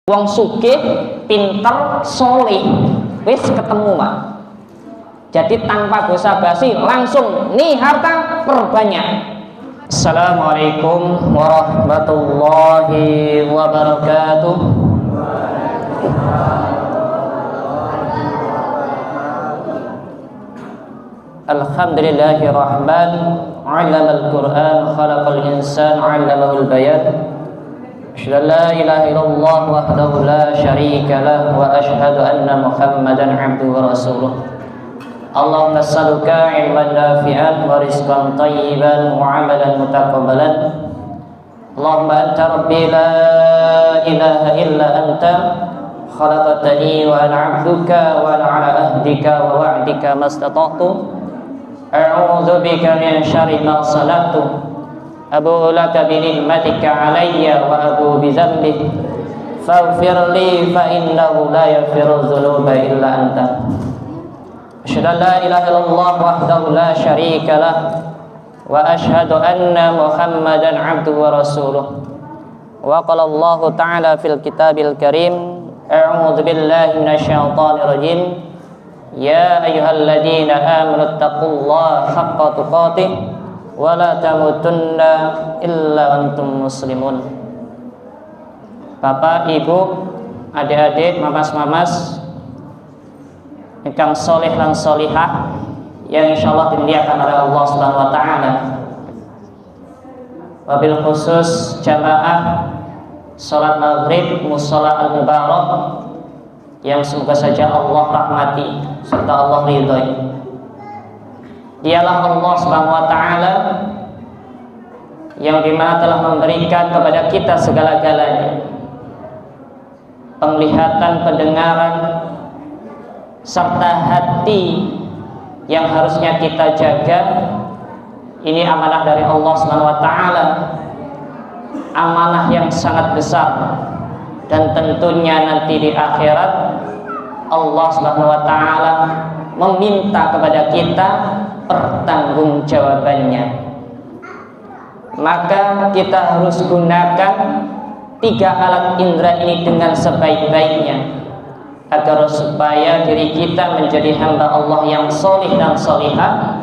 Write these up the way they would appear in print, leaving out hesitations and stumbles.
Wong sugih, pinter, soleh, wis ketemu Pak. Jadi tanpa basa-basi langsung nih harta perbanyak. Assalamualaikum warahmatullahi wabarakatuh. Alhamdulillahirrahman, 'allamal Qur'an, khalaqal insan, 'allamahul bayan. Asyhadu an la ilaha illallah wahdahu la syarika lah wa asyhadu anna Muhammadan 'abduhu wa rasuluh. Allahumma nas'aluka 'ilman nafi'an wa rizqan thayyiban wa 'amalan mutaqabbalan. Allahumma anta rabbi la ilaha illa anta khalaqtani wa ana 'abduka wa ana 'ala ahdika wa wa'dika mastata'tu. A'udzu bika min syarri ma sana'tu. Abu laka bi ni'matika 'alayya wa abu bi dzambi faghfir li fa innahu la yaghfiru dzunuba illa anta. Asyhadu an la ilaha illallah wahdahu la syarika lah wa asyhadu anna Muhammadan 'abduhu wa rasuluh. Wa qala Allah ta'ala fil kitabil karim, a'udzu billahi minasyaitonir rajim. Ya ayyuhalladzina amanu taqullaha haqqa tuqatih wa la tamutunna illa antum muslimun. Bapak, Ibu, adik-adik, mamas-mamas ingkang soleh lan solihah yang insyaallah dimuliakan oleh Allah Subhanahu wa taala. Wabil khusus jamaah salat maghrib mushola al-mubarak yang semoga saja Allah rahmati serta Allah ridhoi. Dialah Allah Subhanahu wa taala yang dimana telah memberikan kepada kita segala-galanya, penglihatan, pendengaran, serta hati yang harusnya kita jaga. Ini amanah dari Allah Subhanahu wa taala, amanah yang sangat besar, dan tentunya nanti di akhirat Allah Subhanahu wa taala meminta kepada kita pertanggungjawabannya. Maka kita harus gunakan 3 alat indera ini dengan sebaik-baiknya, agar supaya diri kita menjadi hamba Allah yang solih dan solihah,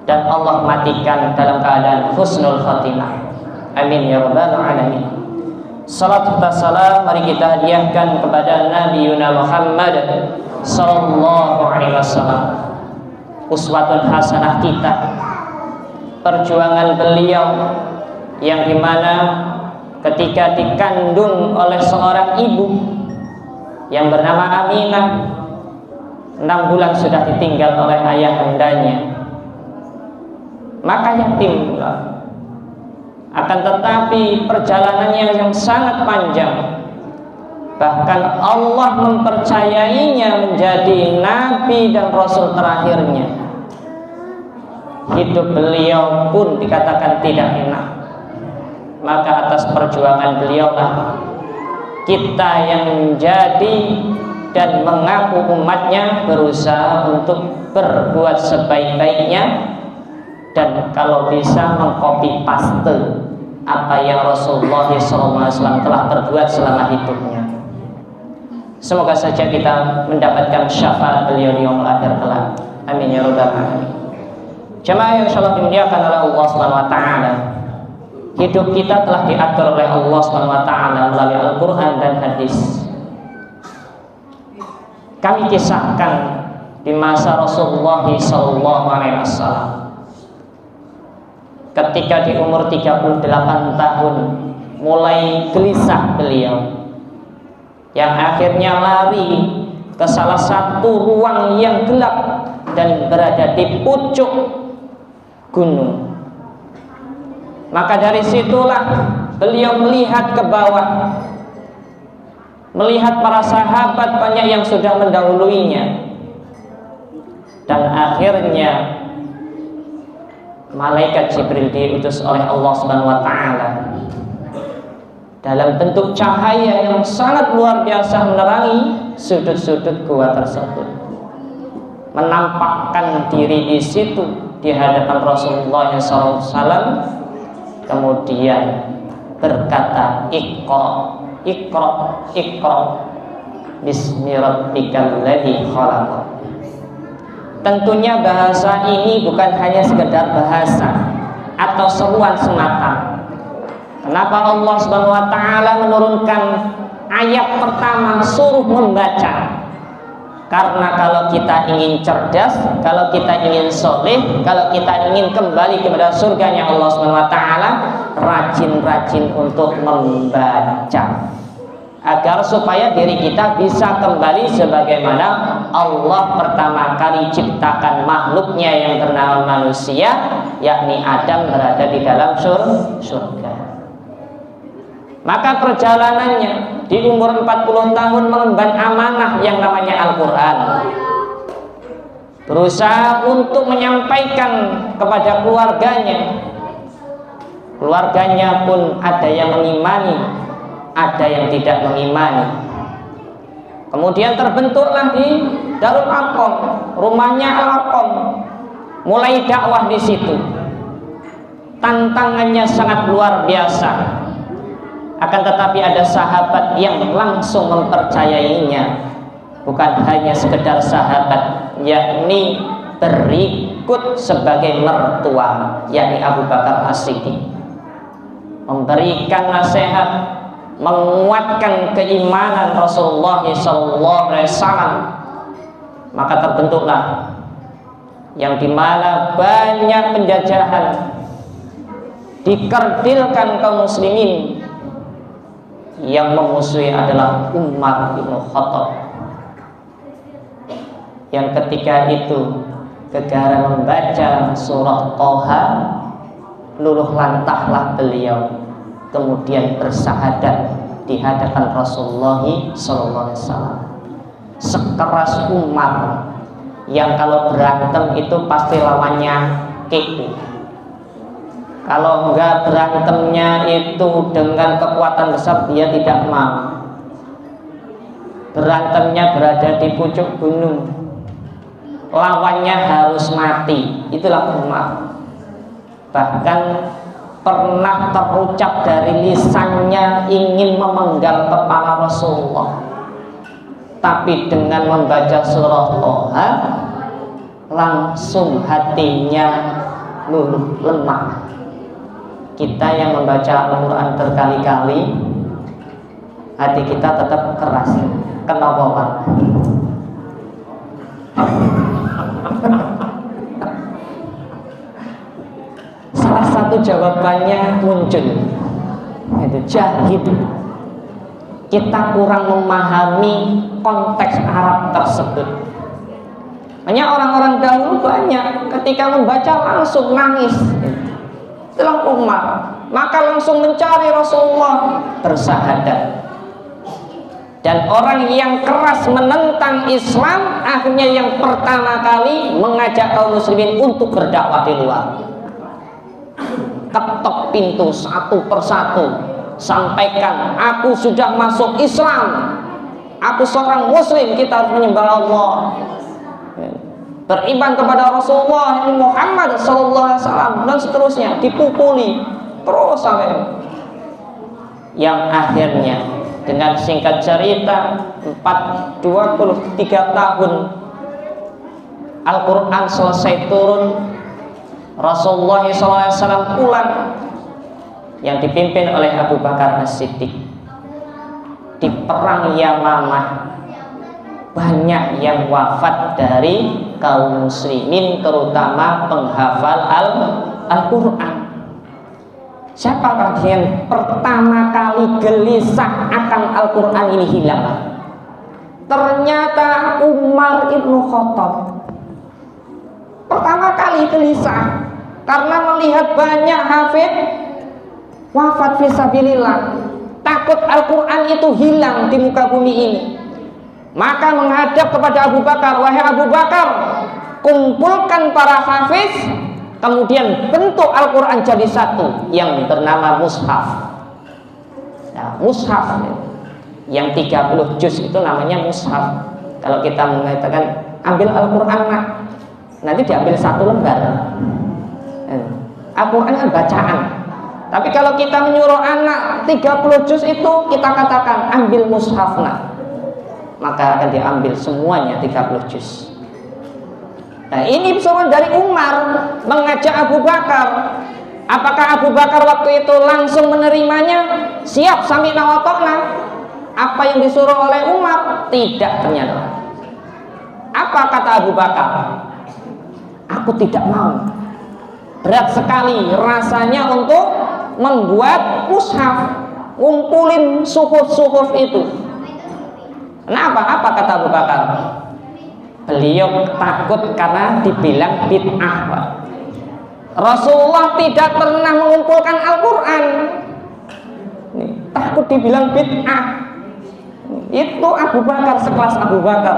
dan Allah matikan dalam keadaan husnul khatimah. Amin ya rabbal alamin. Salat serta salam mari kita hadiahkan kepada Nabi Muhammad sallallahu alaihi wasallam, uswatun hasanah kita, perjuangan beliau yang dimana ketika dikandung oleh seorang ibu yang bernama Aminah, 6 bulan sudah ditinggal oleh ayahandanya, maka yatim pula. Akan tetapi perjalanannya yang sangat panjang, bahkan Allah mempercayainya menjadi nabi dan rasul terakhirnya. Hidup beliau pun dikatakan tidak enak. Maka atas perjuangan beliau lah kita yang menjadi dan mengaku umatnya berusaha untuk berbuat sebaik-baiknya, dan kalau bisa mengcopy paste apa yang Rasulullah SAW telah berbuat selama hidupnya. Semoga saja kita mendapatkan syafaat beliau di yaumul akhir kelak. Amin ya rabbal alamin. Jemaah yang insyaallah dimuliakan oleh Allah Subhanahu wa taala, hidup kita telah diatur oleh Allah Subhanahu wa taala melalui Al-Qur'an dan hadis. Kami kisahkan di masa Rasulullah sallallahu alaihi wasallam, ketika di umur 38 tahun mulai gelisah beliau, yang akhirnya lari ke salah satu ruang yang gelap dan berada di pucuk gunung. Maka dari situlah beliau melihat ke bawah, melihat para sahabat banyak yang sudah mendahuluinya, dan akhirnya malaikat Jibril diutus oleh Allah Subhanahu wa taala dalam bentuk cahaya yang sangat luar biasa menerangi sudut-sudut gua tersebut, menampakkan diri di situ di hadapan Rasulullah SAW, kemudian berkata, Iqra Iqra, Iqra bismi rabbikal ladzi khalaq. Tentunya bahasa ini bukan hanya sekedar bahasa atau seruan semata. Kenapa Allah Subhanahu wa taala menurunkan ayat pertama suruh membaca? Karena kalau kita ingin cerdas, kalau kita ingin soleh, kalau kita ingin kembali kepada surganya Allah Subhanahu wa taala, rajin-rajin untuk membaca. Agar supaya diri kita bisa kembali sebagaimana Allah pertama kali ciptakan makhluknya yang bernama manusia, yakni Adam berada di dalam surga. Maka perjalanannya di umur 40 tahun mengemban amanah yang namanya Al-Quran, berusaha untuk menyampaikan kepada keluarganya. Keluarganya pun ada yang mengimani, ada yang tidak mengimani. Kemudian terbentuklah di Darul Arqam, rumahnya Al-Arqam, mulai dakwah di situ. Tantangannya sangat luar biasa. Akan tetapi ada sahabat yang langsung mempercayainya. Bukan hanya sekedar sahabat, yakni berikut sebagai mertua, yakni Abu Bakar As-Siddiq, memberikan nasihat, menguatkan keimanan Rasulullah SAW. Maka terbentuklah yang dimana banyak penjajahan, dikerdilkan kaum muslimin. Yang memusuhi adalah Umar bin Khattab, yang ketika itu gegara membaca surah Thaha, luluh lantahlah beliau, kemudian bersahadat di hadapan Rasulullah SAW. Sekeras Umar yang kalau berantem itu pasti lawannya keku. Kalau enggak berantemnya itu dengan kekuatan besar, dia tidak mau. Berantemnya berada di pucuk gunung, lawannya harus mati. Itulah Umar. Bahkan pernah terucap dari lisannya ingin memenggal kepala Rasulullah, tapi dengan membaca surah Thaha langsung hatinya luluh lemah. Kita yang membaca Al-Quran berkali-kali, hati kita tetap keras. Kenapa Pak? Salah satu jawabannya muncul, itu jahil. Kita kurang memahami konteks Arab tersebut. Hanya orang-orang dahulu banyak ketika membaca langsung nangis. Itulah Umar. Maka langsung mencari Rasulullah, bersahadat. Dan orang yang keras menentang Islam, akhirnya yang pertama kali mengajak kaum muslimin untuk berdakwah di luar. Ketok pintu satu persatu, sampaikan, aku sudah masuk Islam, aku seorang muslim, kita harus menyembah Allah, beriman kepada Rasulullah Muhammad SAW, dan seterusnya. Dipukuli terus sampai yang akhirnya dengan singkat cerita 23 tahun Al-Quran selesai turun, Rasulullah SAW pulang, yang dipimpin oleh Abu Bakar As-Siddiq. Di perang Yamamah banyak yang wafat dari kaum muslimin, terutama penghafal Al-Quran. Siapakah yang pertama kali gelisah akan Al-Quran ini hilang? Ternyata Umar ibnu Khattab pertama kali gelisah karena melihat banyak hafid wafat fisabilillah, takut Al-Quran itu hilang di muka bumi ini. Maka menghadap kepada Abu Bakar, wahai Abu Bakar, kumpulkan para hafiz, kemudian bentuk Al-Quran jadi satu yang bernama mushaf. Nah, mushaf yang 30 juz itu namanya mushaf. Kalau kita mengatakan ambil Al-Quran, nanti diambil satu lembar. Al-Quran kan bacaan. Tapi kalau kita menyuruh anak 30 juz itu kita katakan ambil mushafna, maka akan diambil semuanya 30 juz. Nah, ini suruh dari Umar mengajak Abu Bakar. Apakah Abu Bakar waktu itu langsung menerimanya? Siap, sami'na wa ta'na. Apa yang disuruh oleh Umar? Tidak ternyata. Apa kata Abu Bakar? Aku tidak mau. Berat sekali rasanya untuk membuat mushaf, ngumpulin suhuf-suhuf itu. Kenapa? Apa kata Abu Bakar? Beliau takut karena dibilang bid'ah, Pak. Rasulullah tidak pernah mengumpulkan Al-Quran. Takut dibilang bid'ah. Itu Abu Bakar, sekelas Abu Bakar.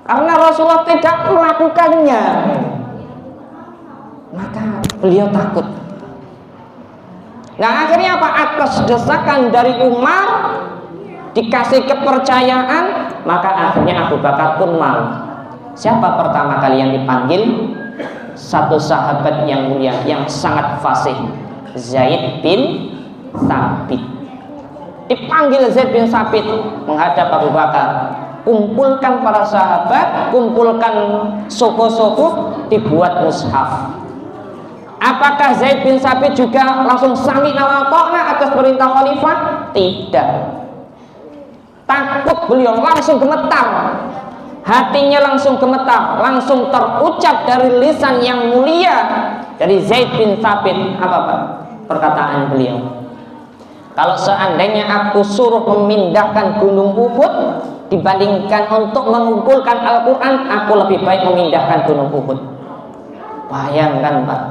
Karena Rasulullah tidak melakukannya, maka beliau takut. Nah, akhirnya apa? Atas desakan dari Umar, dikasih kepercayaan, maka akhirnya Abu Bakar pun mau. Siapa pertama kali yang dipanggil? Satu sahabat yang mulia, yang sangat fasih, Zaid bin Thabit. Dipanggil Zaid bin Thabit menghadap Abu Bakar. Kumpulkan para sahabat, kumpulkan suku-suku, dibuat mushaf. Apakah Zaid bin Thabit juga langsung sami'na wa ta'na atas perintah khalifah? Tidak. Takut beliau, langsung gemetar. Hatinya langsung gemetar, langsung terucap dari lisan yang mulia dari Zaid bin Thabit. Apa Pak? Perkataan beliau, kalau seandainya aku suruh memindahkan gunung Uhud dibandingkan untuk mengumpulkan Al-Quran, aku lebih baik memindahkan gunung Uhud. Bayangkan Pak,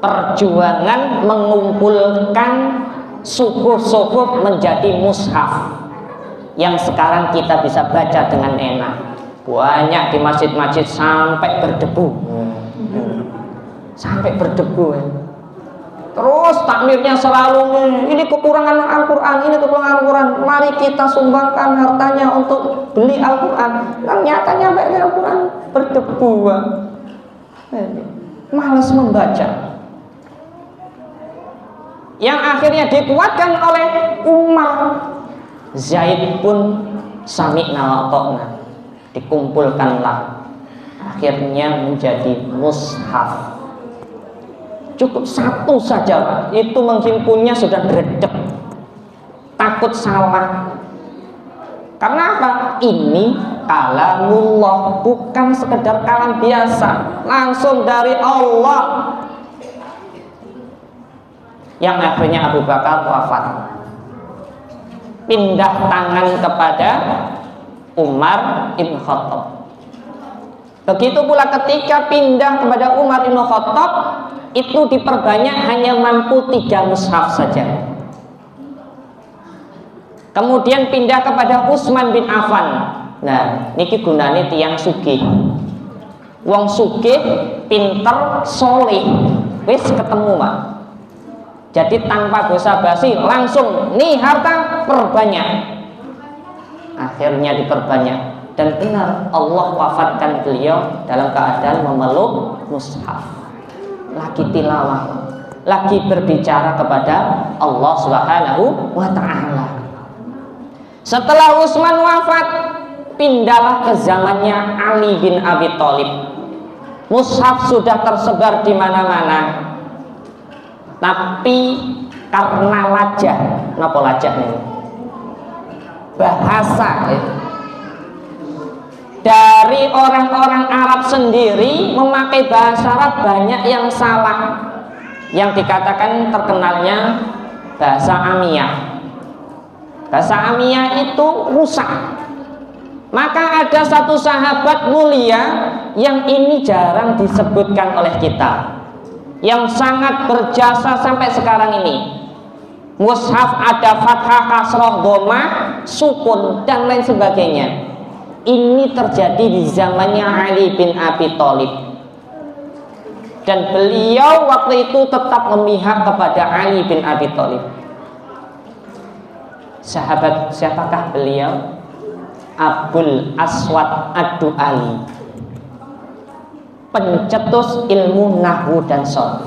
perjuangan mengumpulkan suhuf-suhuf menjadi mushaf yang sekarang kita bisa baca dengan enak. Banyak di masjid-masjid sampai berdebu, sampai berdebu. Terus takmirnya selalu, ini kekurangan Al-Quran, ini kekurangan Al-Quran, mari kita sumbangkan hartanya untuk beli Al-Quran. Nyatanya baik Al-Quran berdebu, malas membaca. Yang akhirnya dikuatkan oleh Umar, Zaid pun sami'na wa ta'na, dikumpulkanlah, akhirnya menjadi mushaf. Cukup satu saja, itu menghimpunnya sudah gredeg, takut salah. Karena apa? Ini kalamullah, bukan sekedar kalam biasa, langsung dari Allah. Yang akhirnya Abu Bakar wafat, pindah tangan kepada Umar ibn Khattab. Begitu pula ketika pindah kepada Umar ibn Khattab, itu diperbanyak, hanya mampu 3 mushaf saja. Kemudian pindah kepada Utsman bin Affan. Nah, niki gunane tiyang sugih. Wong sugih, pinter, soleh, wis ketemu Pak. Jadi tanpa basa-basi langsung nih harta perbanyak. Akhirnya diperbanyak, dan benar Allah wafatkan beliau dalam keadaan memeluk mushaf, lagi tilawah, lagi berbicara kepada Allah Subhanahu wa ta'ala. Setelah Utsman wafat, pindahlah ke zamannya Ali bin Abi Thalib. Mushaf sudah tersebar di mana-mana, tapi karena lajah, napa lajah ini? Bahasa dari orang-orang Arab sendiri memakai bahasa Arab banyak yang salah, yang dikatakan terkenalnya bahasa Amiyah. Bahasa Amiyah itu rusak. Maka ada satu sahabat mulia yang ini jarang disebutkan oleh kita, yang sangat berjasa sampai sekarang ini. Mushaf ada fathah, kasroh, dhammah, sukun, dan lain sebagainya. Ini terjadi di zamannya Ali bin Abi Thalib, dan beliau waktu itu tetap memihak kepada Ali bin Abi Thalib. Sahabat siapakah beliau? Abul Aswad Ad-Du'ali, pencetus ilmu nahwu dan sharh.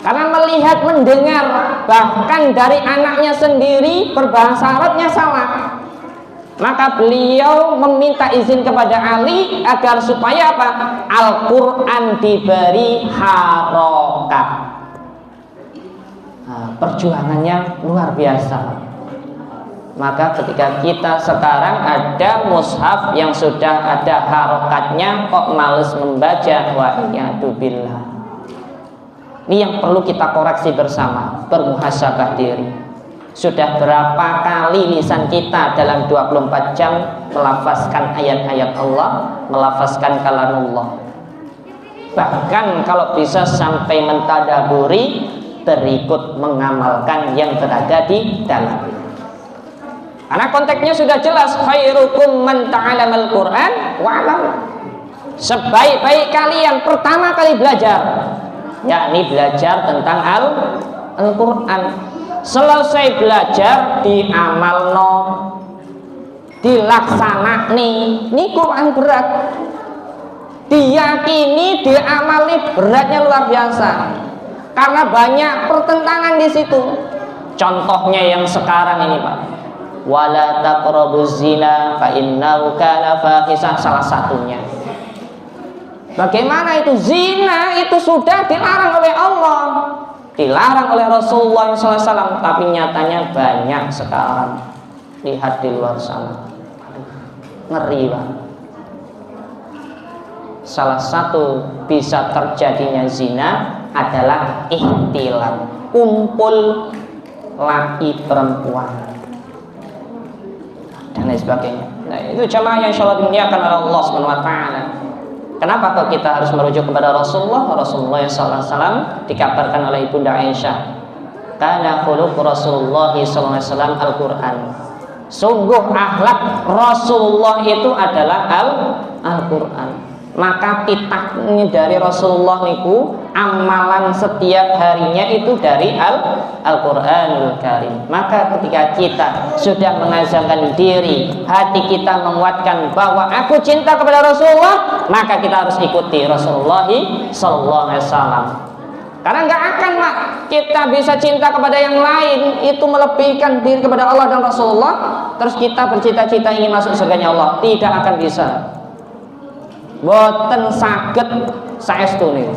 Karena melihat, mendengar, bahkan dari anaknya sendiri berbahasa Arabnya salah, maka beliau meminta izin kepada Ali agar supaya apa? Al-Quran diberi harokat. Nah, perjuangannya luar biasa. Maka ketika kita sekarang ada mushaf yang sudah ada harokatnya, kok males membaca, wa'iyatubillah. Ini yang perlu kita koreksi bersama, bermuhasabah diri. Sudah berapa kali lisan kita dalam 24 jam melafazkan ayat-ayat Allah, melafazkan kalamullah. Bahkan kalau bisa sampai mentadaburi, berikut mengamalkan yang berada di dalam. Karena konteksnya sudah jelas, khairukum man ta'alamal Qur'an wa 'alam. Sebaik-baik kalian pertama kali belajar, yakni belajar tentang Al-Qur'an. Selesai belajar diamalno, dilaksanakni. Ini Quran berat, diyakini, diamali, beratnya luar biasa. Karena banyak pertentangan di situ. Contohnya yang sekarang ini, Pak. Wala taqrabuz zina fa innahu kana fahisah, salah satunya. Bagaimana itu? Zina itu sudah dilarang oleh Allah, dilarang oleh Rasulullah SAW, tapi nyatanya banyak sekarang. Lihat di luar sana, ngeri banget. Salah satu bisa terjadinya zina adalah ihtilam, kumpul laki perempuan dan lain sebagainya. Nah, itu jamaah yang insyaallah dimuliakan oleh Allah Subhanahu wa taala. Kenapa kok kita harus merujuk kepada Rasulullah? Rasulullah SAW dikabarkan oleh Ibunda Aisyah, kana khuluq Rasulullah SAW Al-Quran. Sungguh akhlak Rasulullah itu adalah Al-Quran. Maka titahnya dari Rasulullah niku, amalan setiap harinya itu dari Al-Quranul Karim. Maka ketika kita sudah mengazamkan diri, hati kita menguatkan bahwa aku cinta kepada Rasulullah, maka kita harus ikuti Rasulullah Sallallahu Alaihi Wasallam. Karena nggak akan kita bisa cinta kepada yang lain, itu melebihkan diri kepada Allah dan Rasulullah, terus kita bercita-cita ingin masuk surganya Allah. Tidak akan bisa. Boten saged saestu niku.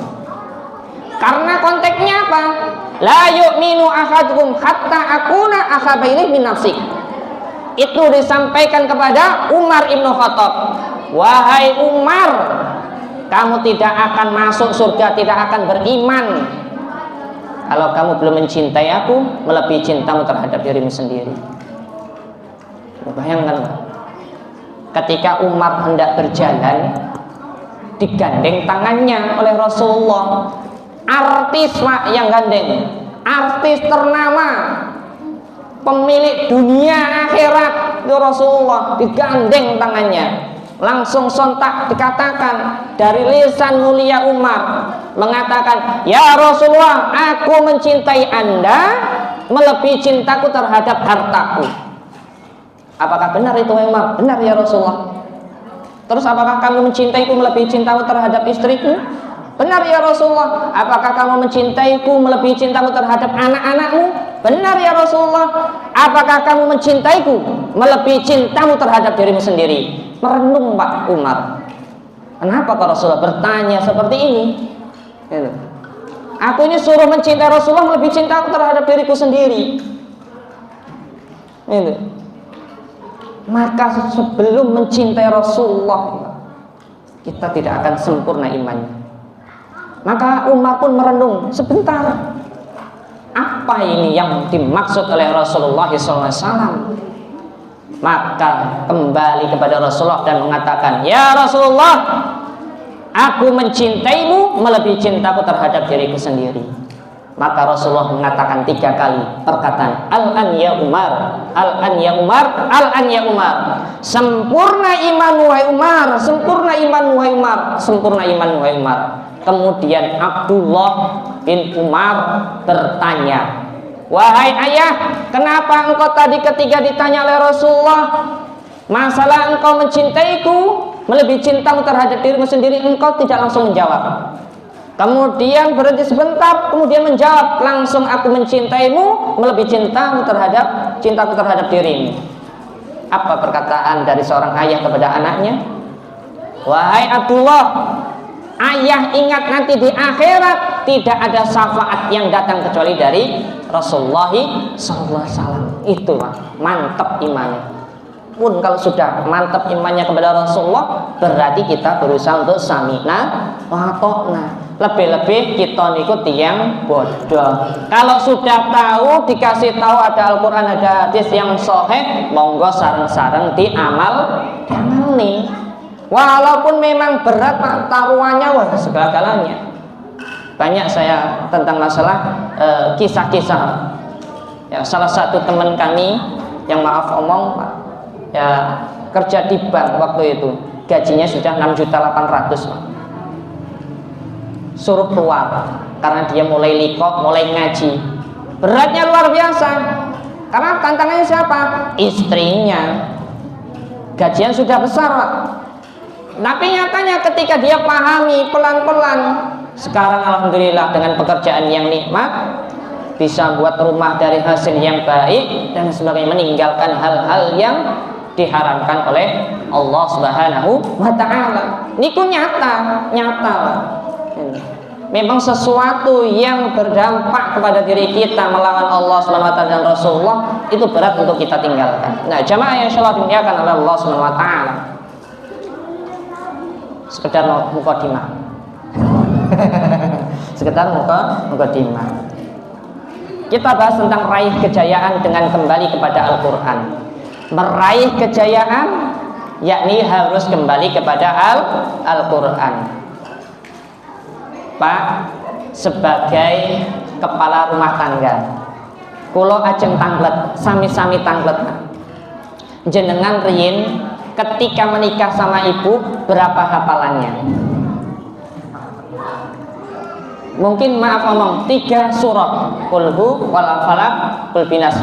Karena konteksnya apa? La yu'minu ahadukum hatta akuna ahabba ilaihi min nafsi. Itu disampaikan kepada Umar Ibn Khattab. Wahai Umar, kamu tidak akan masuk surga, tidak akan beriman kalau kamu belum mencintai aku melebihi cintamu terhadap dirimu sendiri. Bayangkan, Pak. Ketika Umar hendak berjalan, digandeng tangannya oleh Rasulullah. Artis Pak yang gandeng, artis ternama, pemilik dunia akhirat itu Rasulullah, digandeng tangannya. Langsung sontak dikatakan dari lisan mulia Umar, mengatakan, ya Rasulullah, aku mencintai Anda melebihi cintaku terhadap hartaku. Apakah benar itu Umar? Benar ya Rasulullah. Terus apakah kamu mencintaiku melebihi cintamu terhadap istriku? Benar ya Rasulullah. Apakah kamu mencintaiku melebihi cintamu terhadap anak-anakmu? Benar ya Rasulullah. Apakah kamu mencintaiku melebihi cintamu terhadap dirimu sendiri? Merenung Pak Umar. Kenapa kalau Rasulullah bertanya seperti ini? Aku ini suruh mencintai Rasulullah melebihi cintaku terhadap diriku sendiri. Maka sebelum mencintai Rasulullah, kita tidak akan sempurna imannya. Maka Umar pun merenung sebentar, apa ini yang dimaksud oleh Rasulullah SAW? Maka kembali kepada Rasulullah dan mengatakan, ya Rasulullah, aku mencintaimu melebihi cintaku terhadap diriku sendiri. Maka Rasulullah mengatakan 3 kali perkataan Al-an ya Umar, Al-an ya Umar, Al-an ya Umar. Sempurna iman wahai Umar, sempurna iman wahai Umar, sempurna iman wahai Umar. Kemudian Abdullah bin Umar bertanya, wahai ayah, kenapa engkau tadi ketika ditanya oleh Rasulullah masalah engkau mencintaiku melebihi cintamu terhadap dirimu sendiri, engkau tidak langsung menjawab? kemudian berhenti sebentar, kemudian menjawab, langsung aku mencintaimu melebihi cintaku terhadap dirimu. Apa perkataan dari seorang ayah kepada anaknya? Wahai Abdullah, ayah ingat nanti di akhirat tidak ada syafaat yang datang kecuali dari Rasulullah SAW. Itu mantap imannya. Pun kalau sudah mantap imannya kepada Rasulullah, berarti kita berusaha untuk sami'na wa ata'na. Lebih-lebih kita niku tiyang bodoh. Kalau sudah tahu, dikasih tahu ada Al-Quran, ada hadis yang sahih, monggo sareng-sareng diamali. Walaupun memang berat taruhannya, wah segala-galanya. Banyak saya tentang masalah kisah-kisah. Ya, salah satu teman kami yang maaf omong, ya kerja di bank waktu itu, gajinya sudah 6.800.000, Pak. Suruh keluar karena dia mulai likok, mulai ngaji. Beratnya luar biasa. Karena tantangannya siapa? Istrinya. Gajian sudah besar, Pak. Tapi nyatanya ketika dia pahami pelan-pelan, sekarang alhamdulillah dengan pekerjaan yang nikmat, bisa buat rumah dari hasil yang baik dan sebagainya, meninggalkan hal-hal yang diharamkan oleh Allah Subhanahu wa ta'ala. Niku nyata. Memang sesuatu yang berdampak kepada diri kita melawan Allah Subhanahu wa ta'ala dan Rasulullah itu berat untuk kita tinggalkan. Nah, jamaah yang insyaallah dimuliakan oleh Allah Subhanahu wa ta'ala. Sekedar mukadimah. Sekedar mukadimah. Kita bahas tentang raih kejayaan dengan kembali kepada Al-Quran. Meraih kejayaan yakni harus kembali kepada Al-Quran. Pak, sebagai kepala rumah tangga, kulo ajeng tanglet, sami-sami tanglet. Jenengan riyin ketika menikah sama ibu berapa hafalannya? Mungkin maaf ngomong 3 surat, Qul wal falaq, Qul binas.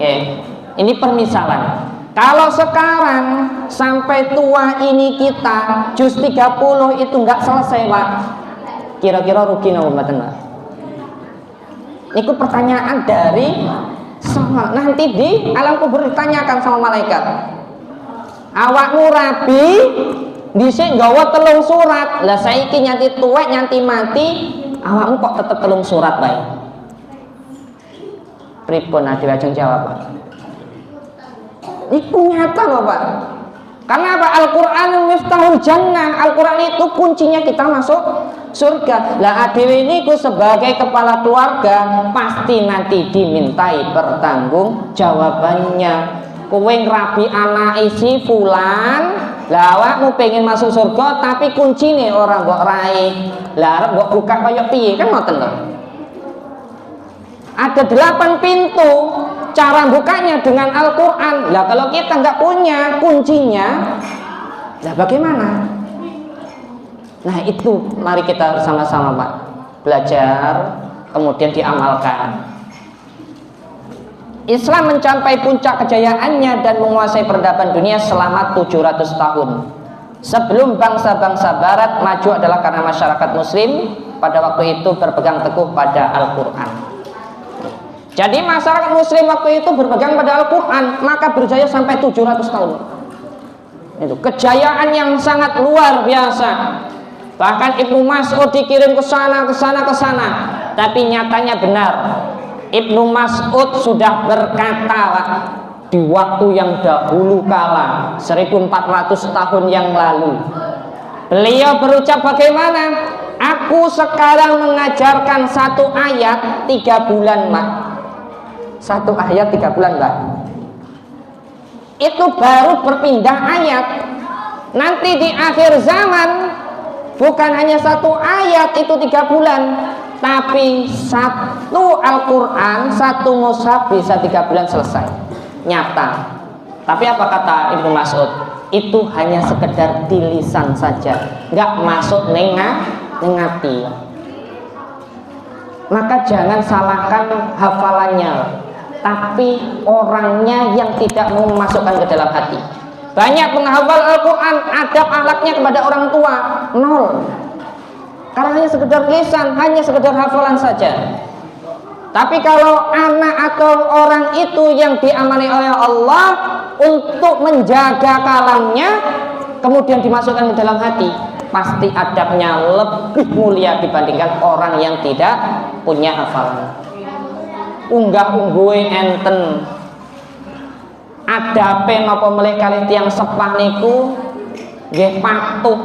Oke. Ini permisalan. Kalau sekarang sampai tua ini kita juz 30 itu nggak selesai, Pak. Kira-kira rugi napa mboten, Pak? Niku pertanyaan dari sama nanti di alam kubur ditanyakan sama malaikat. Awakmu rabi dhisik nggawa 3 surat. Lah saiki nyanti tuwek nyanti mati, awakmu kok tetep 3 surat bae. Pripun ade lajeng jawab, Pak? Iku nyata loh, Pak. Karena apa? Al-Quran miftahul jannah. Al-Quran itu kuncinya kita masuk surga. Lah adewe ini sebagai kepala keluarga pasti nanti dimintai pertanggung jawabannya. Kowe ngrabi anak isi fulan, lah awakmu pengen masuk surga tapi kuncine ora mbok raih. Lah arep mbok buka kaya piye? Kan ngoten lho. Ada 8 pintu, cara bukanya dengan Al-Quran. Lah kalau kita nggak punya kuncinya, lah bagaimana? Nah itu mari kita bersama-sama, Pak, belajar kemudian diamalkan. Islam mencapai puncak kejayaannya dan menguasai peradaban dunia selama 700 tahun. Sebelum bangsa-bangsa barat maju adalah karena masyarakat muslim pada waktu itu berpegang teguh pada Al-Quran. Jadi masyarakat muslim waktu itu berpegang pada Al-Quran, maka berjaya sampai 700 tahun. Itu kejayaan yang sangat luar biasa. Bahkan Ibnu Mas'ud dikirim ke sana. Tapi nyatanya benar, Ibnu Mas'ud sudah berkata di waktu yang dahulu kala, 1400 tahun yang lalu. Beliau berucap bagaimana? Aku sekarang mengajarkan 1 ayat 3 bulan, Mak. 1 ayat 3 bulan, Mbak. Itu baru berpindah ayat. Nanti di akhir zaman bukan hanya 1 ayat itu 3 bulan, tapi 1 Al-Quran, 1 mushaf bisa 3 bulan selesai. Nyata. Tapi apa kata Ibnu Mas'ud? Itu hanya sekedar di lisan saja, nggak masuk nengati. Maka jangan salahkan hafalannya, tapi orangnya yang tidak mau memasukkan ke dalam hati. Banyak penghafal Al-Quran, adab akhlaknya kepada orang tua 0. Karena hanya sekedar lisan, hanya sekedar hafalan saja. Tapi kalau anak atau orang itu yang diamani oleh Allah untuk menjaga kalamnya, kemudian dimasukkan ke dalam hati, pasti adabnya lebih mulia dibandingkan orang yang tidak punya hafalan. Unggah-ungguhe enten adape napa melih kalih tiyang sepah niku nggih patuh,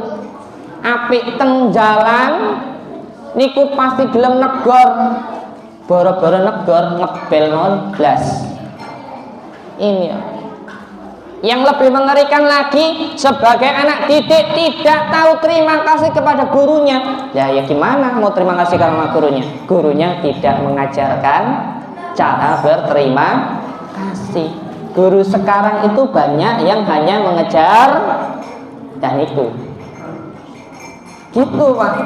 apik teng jalan niku pasti gelem negor. Boro-boro negor ngebel non blas. Ini ya. Yang lebih mengerikan lagi, sebagai anak didik tidak tahu terima kasih kepada gurunya. Ya gimana mau terima kasih kepada gurunya? Gurunya tidak mengajarkan cara berterima kasih. Guru sekarang itu banyak yang hanya mengejar dan itu. Gitu, Pak.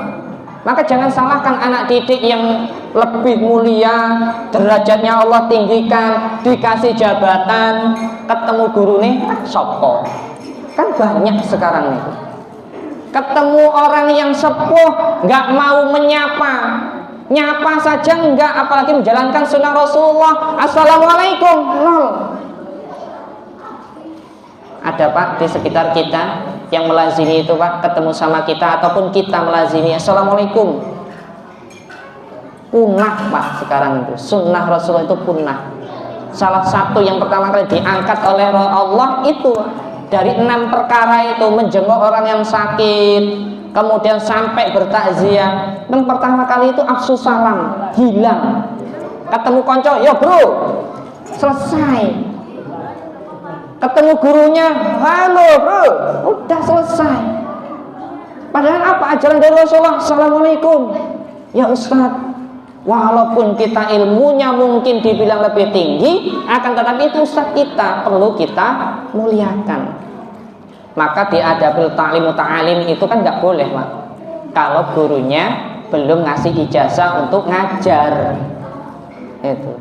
Maka jangan salahkan anak didik yang lebih mulia, derajatnya Allah tinggikan, dikasih jabatan, ketemu guru nih sopo. Kan banyak sekarang itu. Ketemu orang yang sepuh, nggak mau menyapa, nyapa saja nggak, apalagi menjalankan sunnah Rasulullah. Assalamualaikum, nol. Ada Pak di sekitar kita yang melazimi itu Pak, ketemu sama kita ataupun kita melazimi Assalamualaikum. Punah Pak sekarang itu, sunnah Rasulullah itu punah. Salah satu yang pertama kali diangkat oleh Allah itu dari 6 perkara itu, menjenguk orang yang sakit, kemudian sampai bertakziah. Yang pertama kali itu afsu salam, hilang. Ketemu konco, ya bro, selesai. Ketemu gurunya, halo bro, udah selesai. Padahal apa ajaran dari Rasulullah? Assalamualaikum. Ya Ustaz, walaupun kita ilmunya mungkin dibilang lebih tinggi, akan tetapi itu Ustaz kita perlu kita muliakan. Maka di adabul ta'lim ta'alim itu kan nggak boleh Pak, kalau gurunya belum ngasih ijazah untuk ngajar. Itu.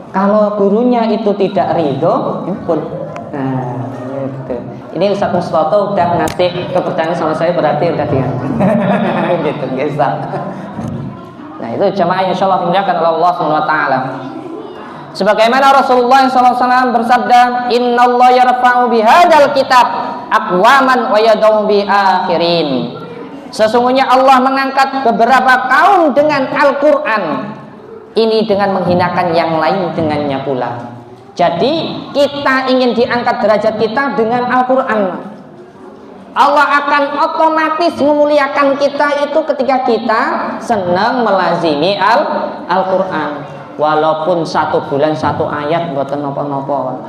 Kalau gurunya itu tidak ridho, pun. Nah, gitu. Ini Ustaz Mustoto udah ngasih kepercayaan sama saya, berarti udah dia. Gitu, guys. Nah, itu jamaah insyaallah dimuliakan oleh Allah Subhanahu wa taala. Sebagaimana Rasulullah SAW bersabda, "Innallaha yarfa'u bihadzal kitab aqwaman wa yad'u bi akhirin." Sesungguhnya Allah mengangkat beberapa kaum dengan Al-Qur'an. Ini dengan menghinakan yang lain dengannya pula. Jadi kita ingin diangkat derajat kita dengan Al-Quran. Allah akan otomatis memuliakan kita itu ketika kita senang melazimi Al-Quran. Walaupun 1 bulan 1 ayat mboten napa-napa.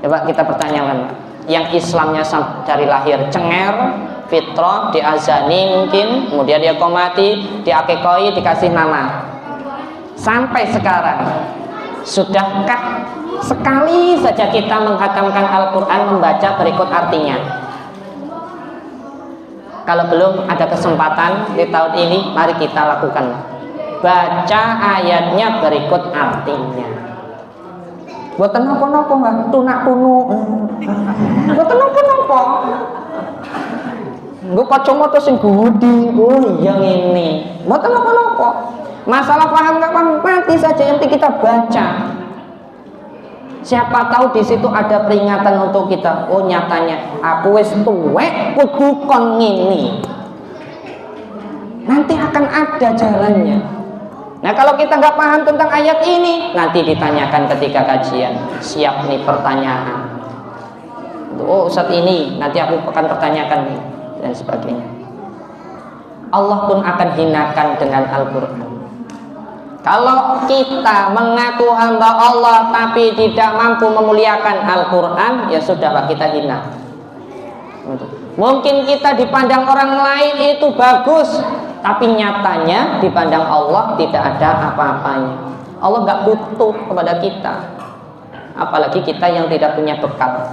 Coba kita pertanyakan, yang Islamnya dari lahir cenger, fitrah, diazani mungkin, kemudian dia komati, diakekoi, dikasih nama. Sampai sekarang, sudahkah sekali saja kita menghatamkan Al-Quran, membaca berikut artinya? Kalau belum ada kesempatan di tahun ini, mari kita lakukan. Baca ayatnya berikut artinya. Boten napa-napa Mbak, tunak-tunu. Boten napa-napa. Nggo kacamata sing gudi, oh iya ngene. Mboten napa-napa. Masalah paham enggak paham, mati saja yang kita baca. Siapa tahu di situ ada peringatan untuk kita. Oh nyatanya aku wis tuwek kudu kon ngene. Nanti akan ada jalannya. Nah kalau kita nggak paham tentang ayat ini, nanti ditanyakan ketika kajian. Siap nih pertanyaan. Oh Ustaz ini, nanti aku akan pertanyakan nih, dan sebagainya. Allah pun akan hinakan dengan Al-Quran. Kalau kita mengaku hamba Allah tapi tidak mampu memuliakan Al-Quran, ya sudahlah kita hina. Mungkin kita dipandang orang lain itu bagus, tapi nyatanya dipandang Allah tidak ada apa-apanya. Allah nggak butuh kepada kita, apalagi kita yang tidak punya bekal.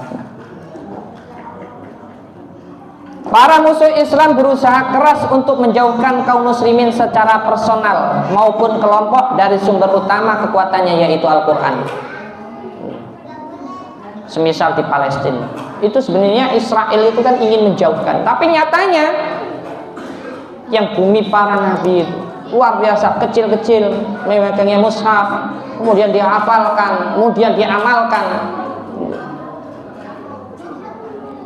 Para musuh Islam berusaha keras untuk menjauhkan kaum muslimin secara personal maupun kelompok dari sumber utama kekuatannya, yaitu Al-Quran. semisal di Palestina. Itu sebenarnya Israel itu kan ingin menjauhkan, tapi nyatanya yang bumi para nabi itu luar biasa, kecil-kecil memegangnya mushaf, kemudian dia hafalkan, kemudian diamalkan.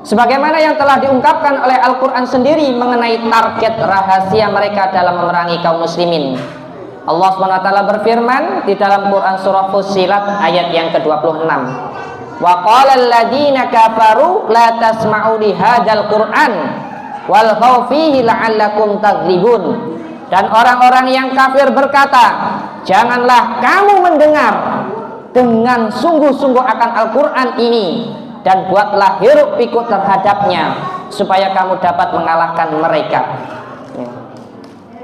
Sebagaimana yang telah diungkapkan oleh Al-Quran sendiri mengenai target rahasia mereka dalam memerangi kaum muslimin. Allah SWT berfirman di dalam Quran surah Fussilat ayat yang ke-26. Wa qala alladziina kafaru la tasma'u li hadzal Qur'an walghaw fihi la'allakum taghlibun. Dan orang-orang yang kafir berkata, janganlah kamu mendengar dengan sungguh-sungguh akan Al-Quran ini, dan buatlah hiruk pikuk terhadapnya supaya kamu dapat mengalahkan mereka.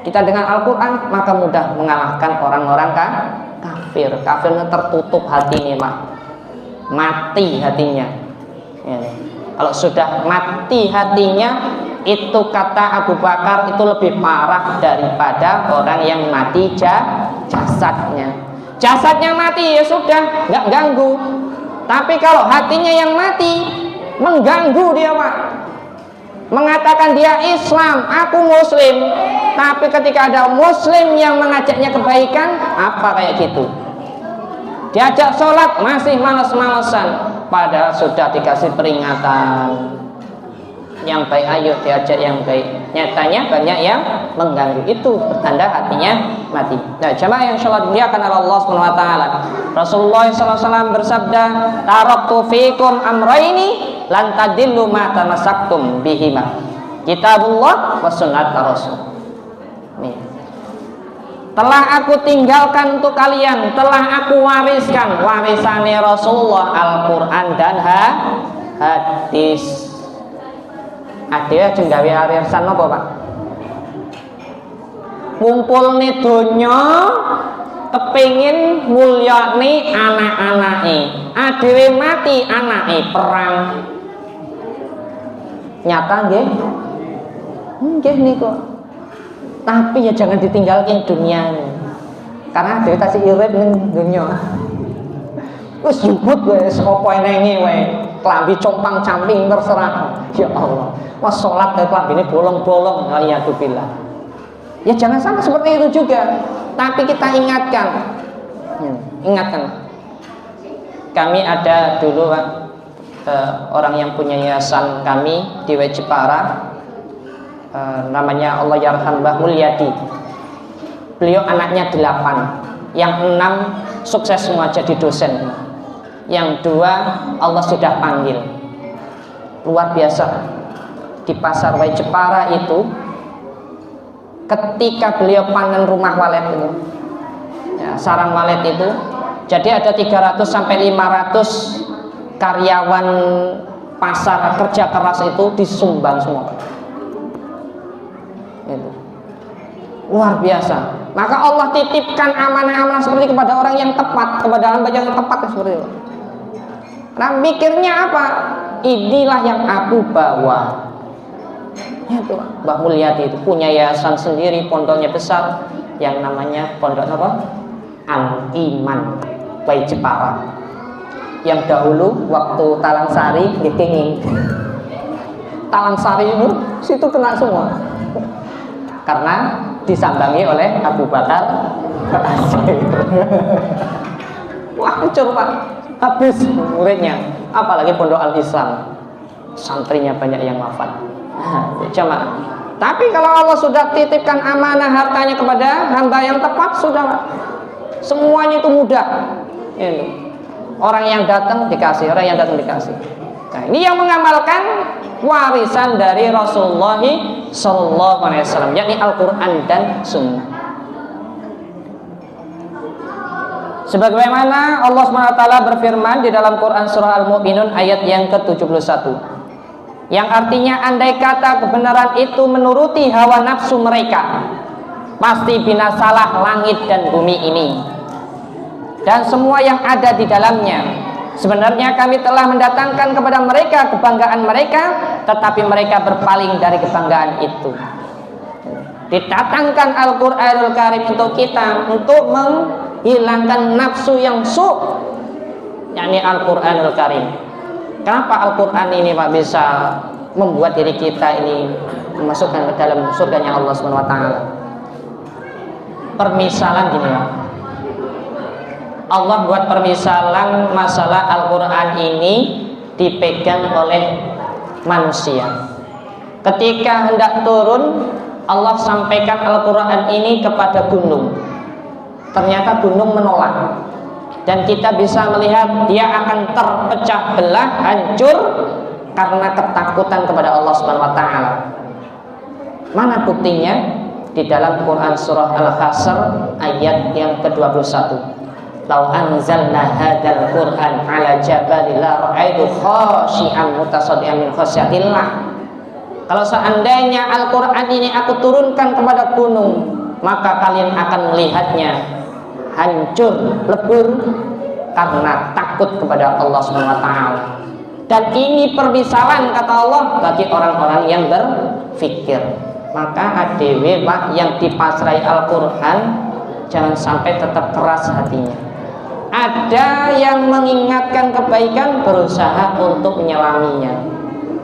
Kita dengan Al-Quran maka mudah mengalahkan orang-orang kafir. Kafirnya tertutup hatinya, Pak. Mati hatinya. Kalau sudah mati hatinya, itu kata Abu Bakar itu lebih parah daripada orang yang mati jasadnya. Jasadnya mati ya sudah, nggak ganggu. Tapi kalau hatinya yang mati, mengganggu dia, Pak. Mengatakan dia Islam, aku Muslim, tapi ketika ada Muslim yang mengajaknya kebaikan, apa kayak gitu? Diajak sholat masih malas-malesan, padahal sudah dikasih peringatan. Yang baik ayo diajak yang baik, nyatanya banyak yang mengganggu. Itu pertanda hatinya mati. Nah, jamaah yang insyaallah dimuliakan oleh Allah Subhanahu wa taala, Rasulullah SAW bersabda, taraktu fikum amraini lan tadillu ma tamassaktum bihima, kitabullah wa sunnat rasul. Nih, telah aku tinggalkan untuk kalian, telah aku wariskan warisannya Rasulullah, Al-Quran dan hadis. Ada yang gawe arisan apa, Pak? Ngumpul nih donya, kepingin mulyani anak-anake, adewe mati anake perang. Nyata nggih? Nggih niku. Tapi ya jangan ditinggalkan dunia ini, karena adewe tasih irip ning dunya. Wis juput wis apa enenge wae. Klambi compang-camping terserah. Ya Allah, was sholat dari klambi ini bolong-bolong. Alhamdulillah. Ya jangan sampai seperti itu juga. Tapi kita ingatkan, ingatkan. Kami ada dulu orang yang punya yayasan kami di Jepara, namanya Allah Yarham Mbah Mulyadi. Beliau anaknya 8, yang 6 sukses semua jadi dosen. Yang 2 Allah sudah panggil. Luar biasa. Di pasar Wai Jepara itu, ketika beliau panen rumah walet itu, ya, sarang walet itu, jadi ada 300 sampai 500 karyawan pasar kerja keras itu disumbang semua. Itu luar biasa. Maka Allah titipkan amanah-amanah seperti kepada orang yang tepat, kepada hamba yang tepat seperti itu. Nah, mikirnya apa? Inilah yang aku bawa. Ya tuh, Mbah Mulyadi itu punya yayasan sendiri, pondoknya besar, yang namanya pondok apa? Al-Iman Wai Jepara. Yang dahulu waktu Talang Sari dikenging. Talang Sari itu situ kena semua. Karena disambangi oleh Abu Bakar. Wah, hancur, Pak. Habis muridnya, apalagi pondok Al-Islam, santrinya banyak yang wafat. Cuma, tapi kalau Allah sudah titipkan amanah hartanya kepada hamba yang tepat, sudah, semuanya itu mudah. Ini. Orang yang datang dikasih, orang yang datang dikasih. Nah, ini yang mengamalkan warisan dari Rasulullah SAW, yakni Al-Quran dan Sunnah. Sebagaimana Allah SWT berfirman di dalam Quran surah Al-Mu'minun ayat yang ke-71, yang artinya andai kata kebenaran itu menuruti hawa nafsu mereka, pasti binasalah langit dan bumi ini dan semua yang ada di dalamnya. Sebenarnya kami telah mendatangkan kepada mereka kebanggaan mereka, tetapi mereka berpaling dari kebanggaan itu. Didatangkan Al-Quranul Karim untuk kita, untuk menghilangkan nafsu yang yakni Al-Quranul Karim. Kenapa Al-Quran ini Pak bisa membuat diri kita ini memasukkan ke dalam surganya Allah Subhanahu wa taala? Permisalan gini Pak. Allah buat permisalan masalah Al-Quran ini dipegang oleh manusia. Ketika hendak turun, Allah sampaikan Al-Quran ini kepada gunung. Ternyata gunung menolak. Dan kita bisa melihat dia akan terpecah belah, hancur karena ketakutan kepada Allah Subhanahu wa taala. Mana buktinya? Di dalam Quran surah Al-Hasr ayat yang ke-21. Lau anzalna hadzal Qur'an 'ala jabalin la ra'aitu khashi'an mutasaddian min khasyatillah. Kalau seandainya Al-Quran ini aku turunkan kepada gunung, maka kalian akan melihatnya hancur, lebur karena takut kepada Allah Subhanahu wa taala. Dan ini permisalan kata Allah bagi orang-orang yang berfikir. Maka adewe Pak yang dipasrai Al-Quran jangan sampai tetap keras hatinya. Ada yang mengingatkan kebaikan, berusaha untuk menyelaminya.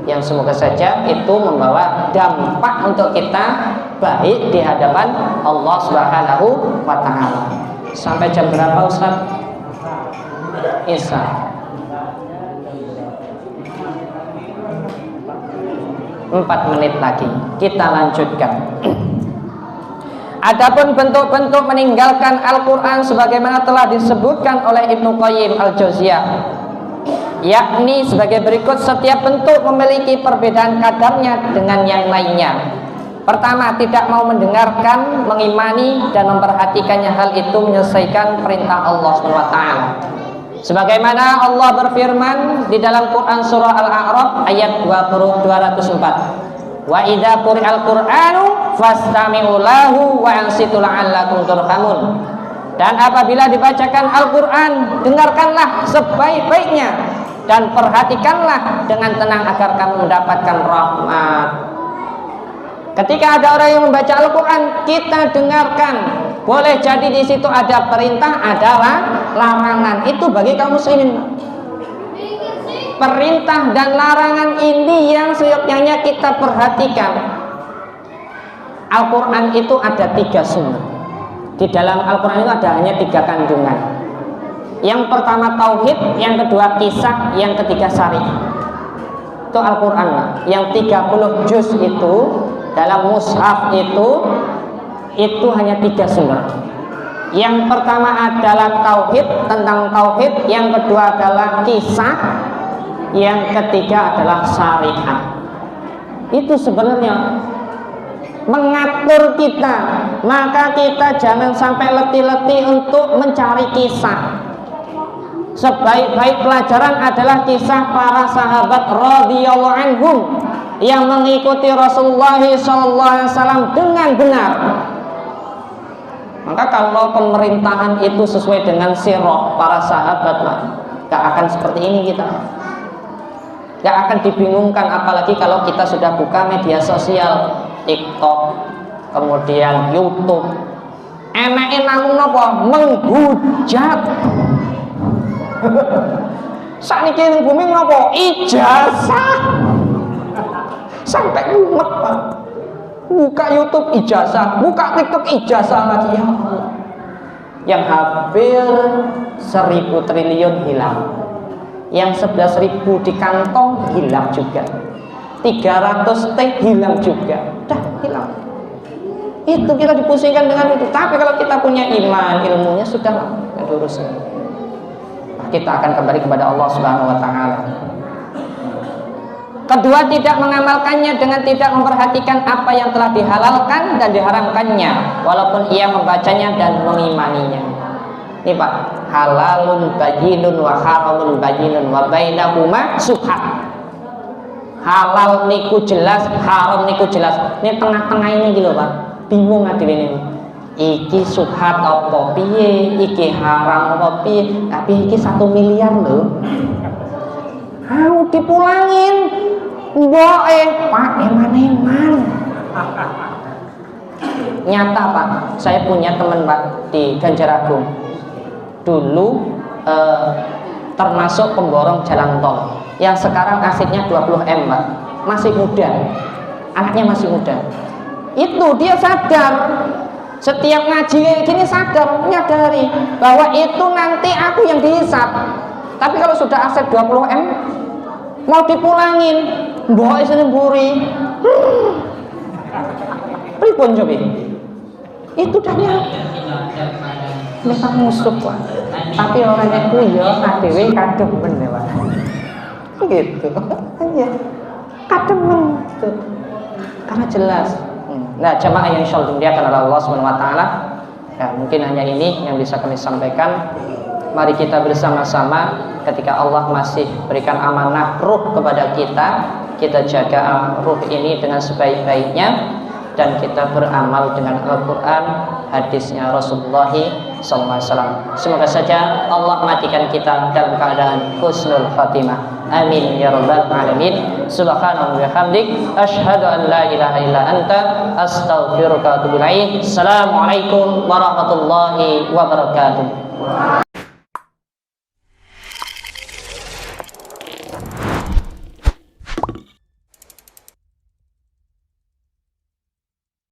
Yang semoga saja itu membawa dampak untuk kita baik di hadapan Allah Subhanahu wa taala. Sampai jam berapa Ustaz? Isya. Empat menit lagi kita lanjutkan. Adapun bentuk-bentuk meninggalkan Al-Quran sebagaimana telah disebutkan oleh Ibnu Qayyim Al-Jauziyah, yakni sebagai berikut. Setiap bentuk memiliki perbedaan kadarnya dengan yang lainnya. Pertama, tidak mau mendengarkan, mengimani, dan memperhatikannya, hal itu menyelesaikan perintah Allah SWT. Sebagaimana Allah berfirman di dalam Quran surah Al-A'raf ayat 204. Wa idza quri'al Qur'anu fastami'u lahu wa ansitu la'allakum turhamun. Dan apabila dibacakan Al-Quran, dengarkanlah sebaik-baiknya dan perhatikanlah dengan tenang agar kamu mendapatkan rahmat. Ketika ada orang yang membaca Al-Quran, kita dengarkan. Boleh jadi di situ ada perintah, ada larangan. Itu bagi kaum muslimin. Perintah dan larangan ini yang seyogyanya kita perhatikan. Al-Quran itu ada 3 sumber. Di dalam Al-Quran itu ada hanya 3 kandungan. Yang pertama tauhid, yang kedua kisah, yang ketiga syariat. Itu Al-Quran. Yang 30 juz itu dalam mushaf itu hanya 3 sumber. Yang pertama adalah tauhid, tentang tauhid. Yang kedua adalah kisah. Yang ketiga adalah syariat. Itu sebenarnya mengatur kita. Maka kita jangan sampai letih-letih untuk mencari kisah. Sebaik-baik pelajaran adalah kisah para sahabat radhiyallahu anhum yang mengikuti Rasulullah SAW dengan benar. Maka kalau pemerintahan itu sesuai dengan sirah para sahabat, gak akan seperti ini kita. Gak akan dibingungkan, apalagi kalau kita sudah buka media sosial, TikTok, kemudian YouTube. Enake namung napa? Menghujat. Sakniki ning bumi napa? Ijazah. Sampai mumet Pak. Buka YouTube ijazah, buka TikTok ijazah lagi, ya Allah. Yang hampir 1000 triliun hilang. Yang 11.000 di kantong hilang juga. 300 T hilang juga. Dah hilang. Itu kita dipusingkan dengan itu. Tapi kalau kita punya iman, ilmunya sudah urus. Kita akan kembali kepada Allah Subhanahu wa taala. Kedua, tidak mengamalkannya dengan tidak memperhatikan apa yang telah dihalalkan dan diharamkannya, walaupun ia membacanya dan mengimaninya. Ini Pak, halalun bayyinun wa haramun bayyinun wa bainahuma subhat. Halal niku jelas, haram niku jelas. Ini tengah-tengah ini gitu Pak. Bingung adil ini. Iki subhat apa piye, iki haram apa piye. Tapi iki 1 miliar loh. Mau dipulangin. Mboke Pak eman-eman. Nyata Pak, saya punya teman Pak di Ganjaragung. Dulu termasuk pemborong jalan tol yang sekarang asetnya 20 M, Pak. Masih muda, anaknya masih muda. Itu dia sadar, setiap ngaji kayak gini sadar, menyadari bahwa itu nanti aku yang dihisap. Tapi kalau sudah aset 20 M mau dipulangin, mbok isine mburi. Pripun coba? Itu danya memang musuh, Pak. Tapi orangnya ku ya adewe kademen ya, Pak. Gitu. Ya. Kademen tuh. Karena jelas. Nah, jamaah yang insyaallah dimuliakan oleh Allah Subhanahu wa taala. Ya, mungkin hanya ini yang bisa kami sampaikan. Mari kita bersama-sama ketika Allah masih berikan amanah ruh kepada kita jaga ruh ini dengan sebaik-baiknya dan kita beramal dengan Al-Quran, hadisnya Rasulullah SAW. Semoga saja Allah matikan kita dalam keadaan husnul khatimah. Amin ya rabbal alamin. Subhanallahi wa bihamdik, asyhadu an la ilaha illa anta, astaghfiruka wa atubu ilaik. Assalamualaikum warahmatullahi wabarakatuh.